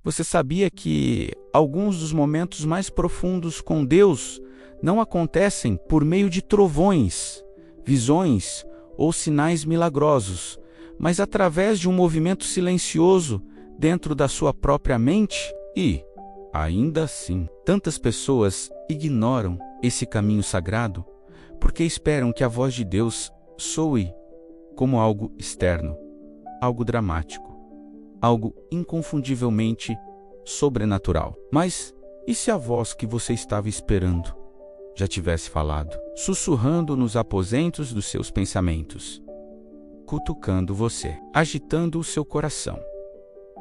Você sabia que alguns dos momentos mais profundos com Deus não acontecem por meio de trovões, visões ou sinais milagrosos, mas através de um movimento silencioso dentro da sua própria mente? E, ainda assim, tantas pessoas ignoram esse caminho sagrado porque esperam que a voz de Deus soe como algo externo, algo dramático, algo inconfundivelmente sobrenatural. Mas e se a voz que você estava esperando já tivesse falado, sussurrando nos aposentos dos seus pensamentos, cutucando você, agitando o seu coração,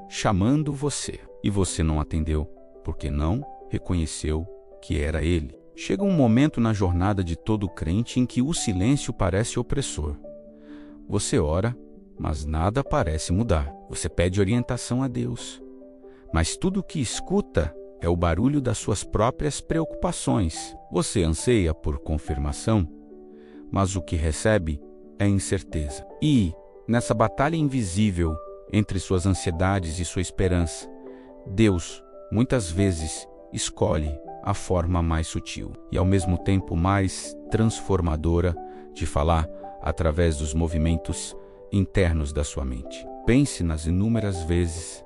chamando você, e você não atendeu, porque não reconheceu que era Ele? Chega um momento na jornada de todo crente em que o silêncio parece opressor. Você ora, mas nada parece mudar. Você pede orientação a Deus, mas tudo o que escuta é o barulho das suas próprias preocupações. Você anseia por confirmação, mas o que recebe é incerteza. E, nessa batalha invisível entre suas ansiedades e sua esperança, Deus, muitas vezes, escolhe a forma mais sutil e, ao mesmo tempo, mais transformadora de falar através dos movimentos internos da sua mente. Pense nas inúmeras vezes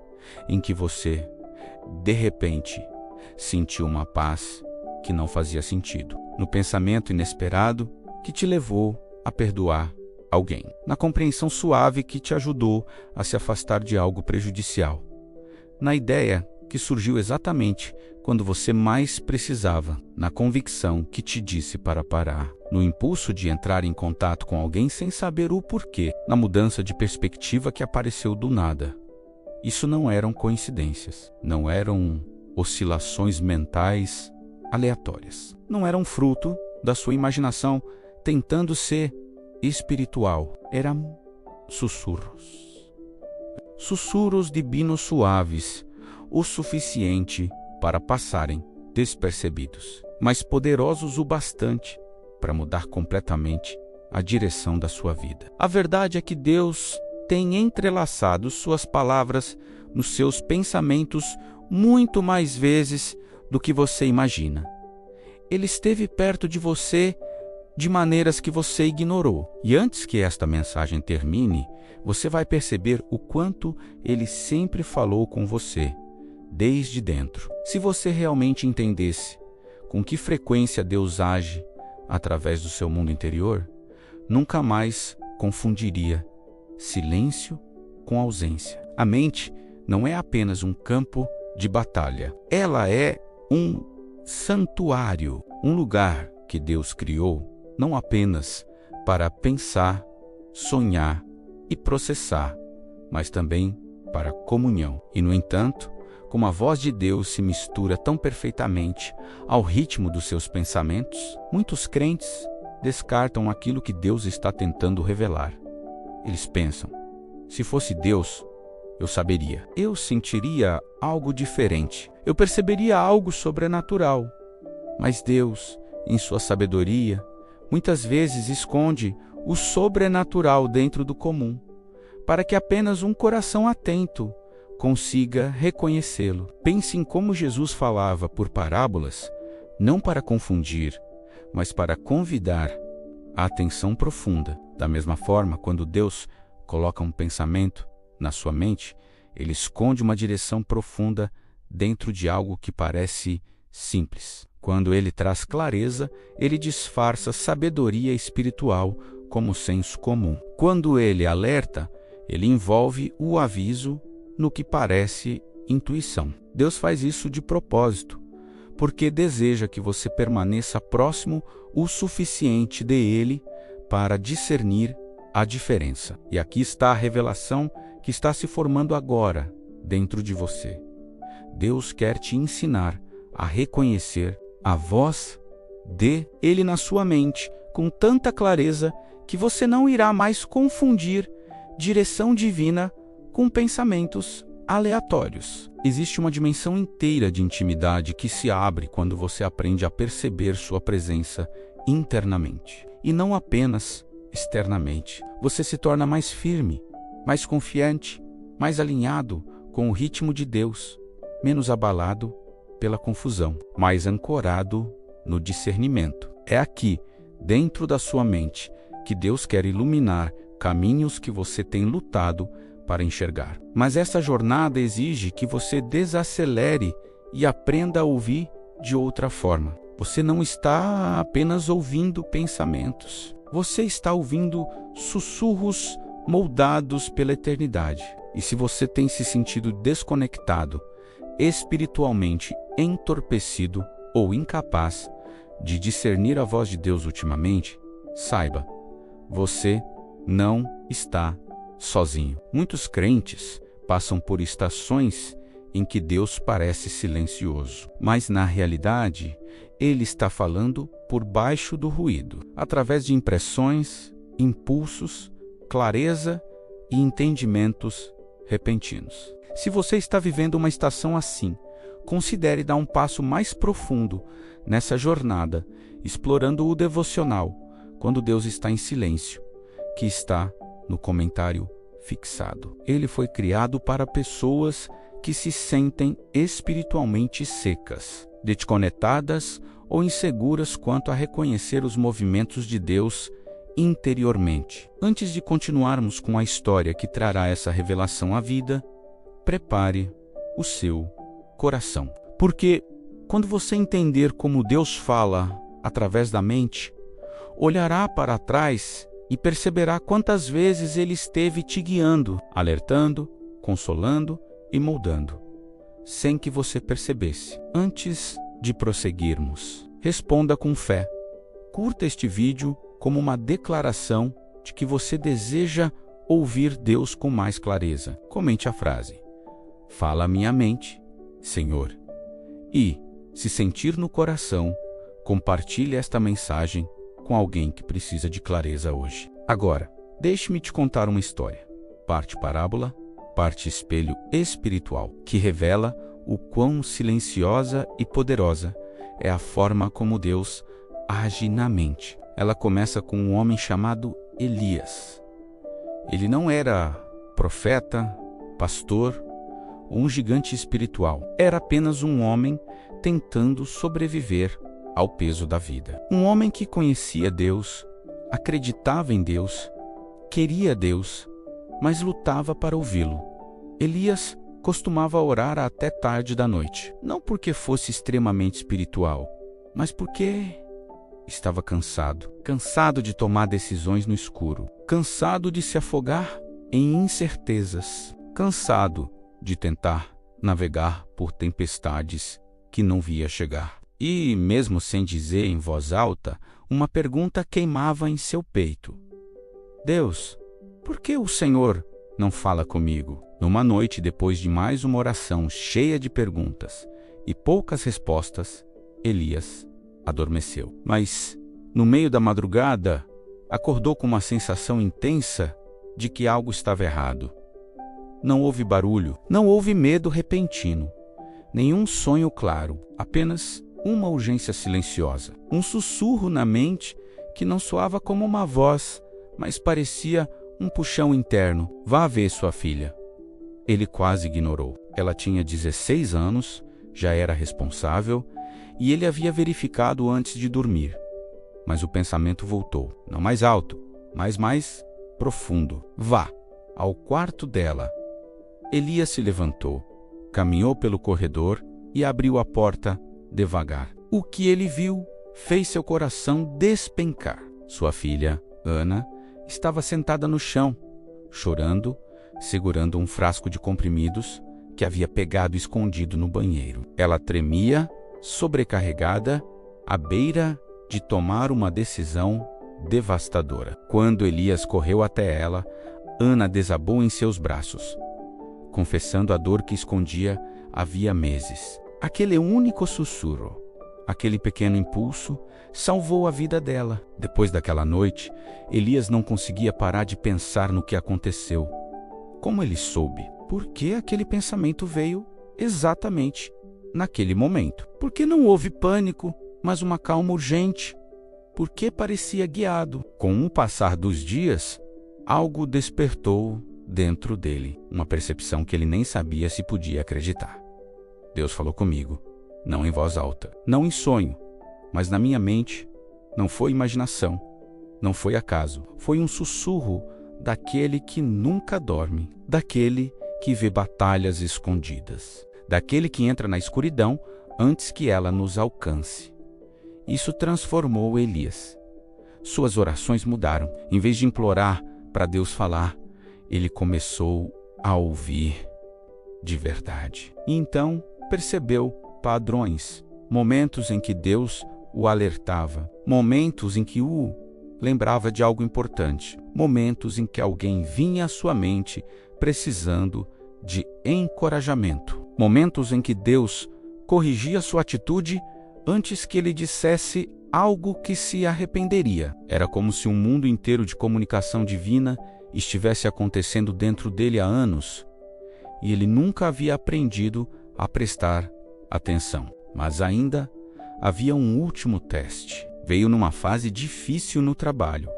em que você, de repente, sentiu uma paz que não fazia sentido, no pensamento inesperado que te levou a perdoar alguém, na compreensão suave que te ajudou a se afastar de algo prejudicial, na ideia que surgiu exatamente quando você mais precisava, na convicção que te disse para parar, no impulso de entrar em contato com alguém sem saber o porquê, na mudança de perspectiva que apareceu do nada. Isso não eram coincidências, não eram oscilações mentais aleatórias, não eram fruto da sua imaginação tentando ser espiritual, eram sussurros. Sussurros divinos suaves, o suficiente para passarem despercebidos, mas poderosos o bastante para mudar completamente a direção da sua vida. A verdade é que Deus tem entrelaçado suas palavras nos seus pensamentos muito mais vezes do que você imagina. Ele esteve perto de você de maneiras que você ignorou. E antes que esta mensagem termine, você vai perceber o quanto ele sempre falou com você, desde dentro. Se você realmente entendesse com que frequência Deus age através do seu mundo interior, nunca mais confundiria silêncio com ausência. A mente não é apenas um campo de batalha. Ela é um santuário, um lugar que Deus criou não apenas para pensar, sonhar e processar, mas também para comunhão. E, no entanto, como a voz de Deus se mistura tão perfeitamente ao ritmo dos seus pensamentos, muitos crentes descartam aquilo que Deus está tentando revelar. Eles pensam: se fosse Deus, eu saberia, eu sentiria algo diferente, eu perceberia algo sobrenatural. Mas Deus, em sua sabedoria, muitas vezes esconde o sobrenatural dentro do comum, para que apenas um coração atento consiga reconhecê-lo. Pense em como Jesus falava por parábolas, não para confundir, mas para convidar a atenção profunda. Da mesma forma, quando Deus coloca um pensamento na sua mente, ele esconde uma direção profunda dentro de algo que parece simples. Quando ele traz clareza, ele disfarça sabedoria espiritual como senso comum. Quando ele alerta, ele envolve o aviso no que parece intuição. Deus faz isso de propósito, porque deseja que você permaneça próximo o suficiente dele para discernir a diferença. E aqui está a revelação que está se formando agora dentro de você. Deus quer te ensinar a reconhecer a voz dele na sua mente com tanta clareza que você não irá mais confundir direção divina com pensamentos aleatórios. Existe uma dimensão inteira de intimidade que se abre quando você aprende a perceber sua presença internamente, e não apenas externamente. Você se torna mais firme, mais confiante, mais alinhado com o ritmo de Deus. menos abalado pela confusão, mais ancorado no discernimento. É aqui, dentro da sua mente, que Deus quer iluminar caminhos que você tem lutado para enxergar. Mas essa jornada exige que você desacelere e aprenda a ouvir de outra forma. Você não está apenas ouvindo pensamentos. Você está ouvindo sussurros moldados pela eternidade. E se você tem se sentido desconectado, espiritualmente entorpecido ou incapaz de discernir a voz de Deus ultimamente, saiba, você não está sozinho. Muitos crentes passam por estações em que Deus parece silencioso, mas na realidade, Ele está falando por baixo do ruído, através de impressões, impulsos, clareza e entendimentos repentinos. Se você está vivendo uma estação assim, considere dar um passo mais profundo nessa jornada, explorando o devocional, quando Deus está em silêncio, que está no comentário fixado. Ele foi criado para pessoas que se sentem espiritualmente secas, desconectadas ou inseguras quanto a reconhecer os movimentos de Deus interiormente. Antes de continuarmos com a história que trará essa revelação à vida, prepare o seu coração. Porque quando você entender como Deus fala através da mente, olhará para trás e perceberá quantas vezes Ele esteve te guiando, alertando, consolando e moldando, sem que você percebesse. Antes de prosseguirmos, responda com fé. Curta este vídeo como uma declaração de que você deseja ouvir Deus com mais clareza. Comente a frase: "Fala a minha mente, Senhor." E, se sentir no coração, compartilhe esta mensagem com alguém que precisa de clareza hoje. Agora, deixe-me te contar uma história, parte parábola, parte espelho espiritual, que revela o quão silenciosa e poderosa é a forma como Deus age na mente. Ela começa com um homem chamado Elias. Ele não era profeta, pastor ou um gigante espiritual. Era apenas um homem tentando sobreviver ao peso da vida. Um homem que conhecia Deus, acreditava em Deus, queria Deus, mas lutava para ouvi-lo. Elias costumava orar até tarde da noite, não porque fosse extremamente espiritual, mas porque estava cansado de tomar decisões no escuro, cansado de se afogar em incertezas, cansado de tentar navegar por tempestades que não via chegar. E, mesmo sem dizer em voz alta, uma pergunta queimava em seu peito: "Deus, por que o Senhor não fala comigo?" Numa noite, depois de mais uma oração cheia de perguntas e poucas respostas, Elias adormeceu. Mas, no meio da madrugada, acordou com uma sensação intensa de que algo estava errado. Não houve barulho, não houve medo repentino, nenhum sonho claro, apenas uma urgência silenciosa, um sussurro na mente que não soava como uma voz, mas parecia um puxão interno: "Vá ver sua filha." Ele quase ignorou. Ela tinha 16 anos, já era responsável, e ele havia verificado antes de dormir. Mas o pensamento voltou, não mais alto, mas mais profundo. "Vá ao quarto dela." Elias se levantou, caminhou pelo corredor e abriu a porta devagar. O que ele viu fez seu coração despencar. Sua filha, Ana, estava sentada no chão, chorando, segurando um frasco de comprimidos que havia pegado escondido no banheiro. Ela tremia, sobrecarregada, à beira de tomar uma decisão devastadora. Quando Elias correu até ela, Ana desabou em seus braços, confessando a dor que escondia havia meses. Aquele único sussurro, aquele pequeno impulso, salvou a vida dela. Depois daquela noite, Elias não conseguia parar de pensar no que aconteceu. Como ele soube? Por que aquele pensamento veio exatamente naquele momento? Por que não houve pânico, mas uma calma urgente? Por que parecia guiado? Com o passar dos dias, algo despertou dentro dele, uma percepção que ele nem sabia se podia acreditar. Deus falou comigo, não em voz alta, não em sonho, mas na minha mente. Não foi imaginação, não foi acaso, foi um sussurro daquele que nunca dorme, daquele que vê batalhas escondidas, daquele que entra na escuridão antes que ela nos alcance. Isso transformou Elias. Suas orações mudaram. Em vez de implorar para Deus falar, ele começou a ouvir de verdade. E então percebeu padrões, momentos em que Deus o alertava, momentos em que o lembrava de algo importante, momentos em que alguém vinha à sua mente precisando de encorajamento, momentos em que Deus corrigia sua atitude antes que ele dissesse algo que se arrependeria. Era como se um mundo inteiro de comunicação divina estivesse acontecendo dentro dele há anos, e ele nunca havia aprendido a prestar atenção. Mas ainda havia um último teste. Veio numa fase difícil no trabalho.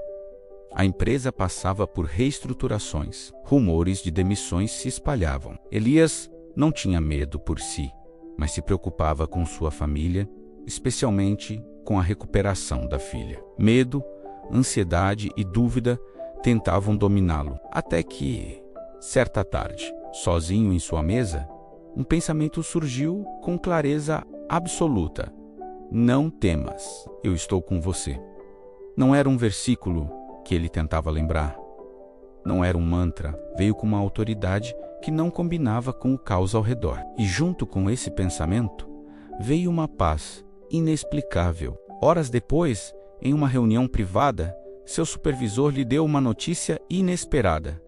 A empresa passava por reestruturações. Rumores de demissões se espalhavam. Elias não tinha medo por si, mas se preocupava com sua família, especialmente com a recuperação da filha. Medo, ansiedade e dúvida tentavam dominá-lo, até que, certa tarde, sozinho em sua mesa, um pensamento surgiu com clareza absoluta. Não temas, eu estou com você. Não era um versículo que ele tentava lembrar. Não era um mantra, veio com uma autoridade que não combinava com o caos ao redor. E junto com esse pensamento, veio uma paz inexplicável. Horas depois, em uma reunião privada, seu supervisor lhe deu uma notícia inesperada.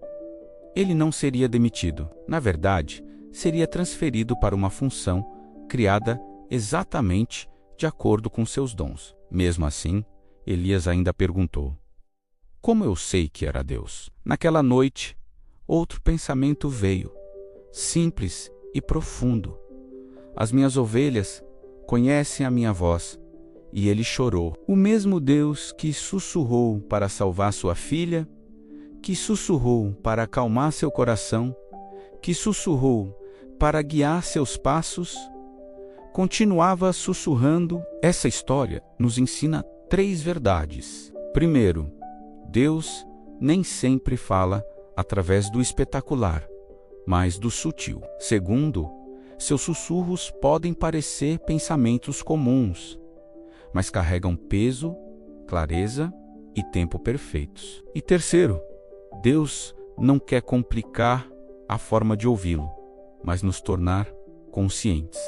Ele não seria demitido. Na verdade, seria transferido para uma função criada exatamente de acordo com seus dons. Mesmo assim, Elias ainda perguntou: como eu sei que era Deus? Naquela noite, outro pensamento veio, simples e profundo. As minhas ovelhas conhecem a minha voz. E ele chorou. O mesmo Deus que sussurrou para salvar sua filha, que sussurrou para acalmar seu coração, que sussurrou para guiar seus passos, continuava sussurrando. Essa história nos ensina 3 verdades. Primeiro, Deus nem sempre fala através do espetacular, mas do sutil. Segundo, seus sussurros podem parecer pensamentos comuns, mas carregam peso, clareza e tempo perfeitos. E terceiro, Deus não quer complicar a forma de ouvi-lo, mas nos tornar conscientes.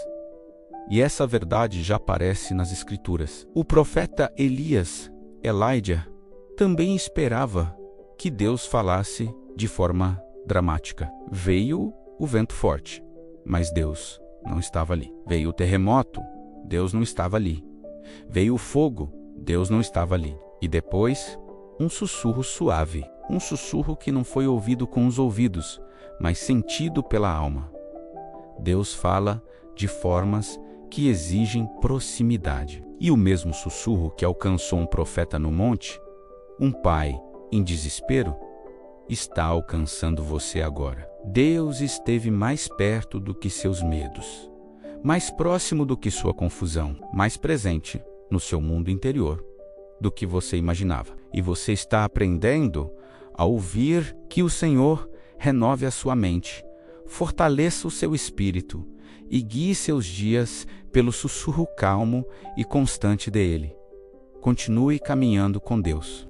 E essa verdade já aparece nas Escrituras. O profeta Elias, Elijah, também esperava que Deus falasse de forma dramática. Veio o vento forte, mas Deus não estava ali. Veio o terremoto, Deus não estava ali. Veio o fogo, Deus não estava ali. E depois, um sussurro suave, um sussurro que não foi ouvido com os ouvidos, mas sentido pela alma. Deus fala de formas que exigem proximidade. E o mesmo sussurro que alcançou um profeta no monte, um pai em desespero, está alcançando você agora. Deus esteve mais perto do que seus medos, mais próximo do que sua confusão, mais presente no seu mundo interior do que você imaginava. E você está aprendendo a ouvir que o Senhor renove a sua mente, fortaleça o seu espírito e guie seus dias pelo sussurro calmo e constante dele. Continue caminhando com Deus.